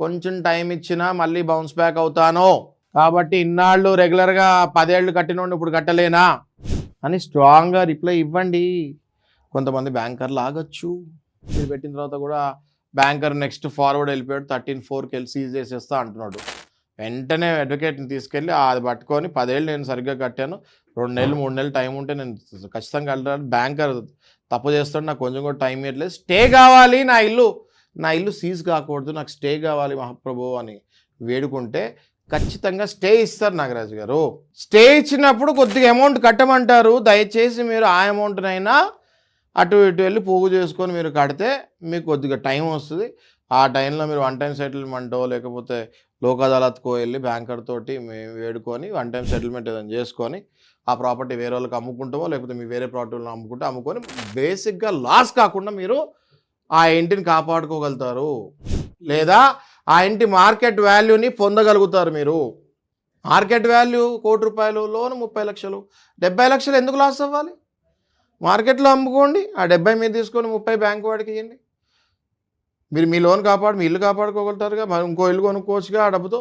కొంచెం టైం ఇచ్చినా మళ్ళీ బౌన్స్ బ్యాక్ అవుతాను. కాబట్టి ఇన్నాళ్ళు రెగ్యులర్గా 10 ఏళ్ళు కట్టినోడిని ఇప్పుడు కట్టలేనా అని స్ట్రాంగ్గా రిప్లై ఇవ్వండి. కొంతమంది బ్యాంకర్లు ఆగొచ్చు. మీరు పెట్టిన తర్వాత కూడా బ్యాంకర్ నెక్స్ట్ ఫార్వర్డ్ వెళ్ళిపోయాడు, 13(4)కి వెళ్ళి సీజ్ చేసేస్తా అంటున్నాడు. వెంటనే అడ్వకేట్ని తీసుకెళ్ళి అది పట్టుకొని 10 ఏళ్ళు నేను సరిగ్గా కట్టాను, 2 నెలలు 3 నెలలు టైం ఉంటే నేను ఖచ్చితంగా కట్టాను, బ్యాంకర్ తప్పు చేస్తాడు, నాకు కొంచెం కూడా టైం ఇవ్వట్లేదు, స్టే కావాలి, నా ఇల్లు సీజ్ కాకూడదు, నాకు స్టే కావాలి మహాప్రభు అని వేడుకుంటే ఖచ్చితంగా స్టే ఇస్తారు నాగరాజు గారు. స్టే ఇచ్చినప్పుడు కొద్దిగా అమౌంట్ కట్టమంటారు. దయచేసి మీరు ఆ అమౌంట్నైనా అటు ఇటు వెళ్ళి పోగు చేసుకొని మీరు కడితే మీకు కొద్దిగా టైం వస్తుంది. ఆ టైంలో మీరు వన్ టైం సెటిల్మెంటో లేకపోతే లోక్ అదాలత్కో వెళ్ళి బ్యాంకర్ తోటి మేము వేడుకొని వన్ టైం సెటిల్మెంట్ ఏదైనా చేసుకొని ఆ ప్రాపర్టీ వేరే వాళ్ళకి అమ్ముకుంటామో లేకపోతే మీ వేరే ప్రాపర్టీలను అమ్ముకొని బేసిక్గా లాస్ కాకుండా మీరు ఆ ఇంటిని కాపాడుకోగలుగుతారు. లేదా ఆ ఇంటి మార్కెట్ వాల్యూని పొందగలుగుతారు. మీరు మార్కెట్ వాల్యూ ₹1,00,00,000, లోన్ 30 లక్షలు, 70 లక్షలు ఎందుకు లాస్ అవ్వాలి? మార్కెట్లో అమ్ముకోండి, ఆ 70 మీద తీసుకొని 30 బ్యాంకు వాడికి ఇవ్వండి. మీరు మీ లోన్ మీ ఇల్లు కాపాడుకోగలుగుతారుగా, మరి ఇంకో ఇల్లు కొనుక్కోవచ్చుగా ఆ డబ్బుతో.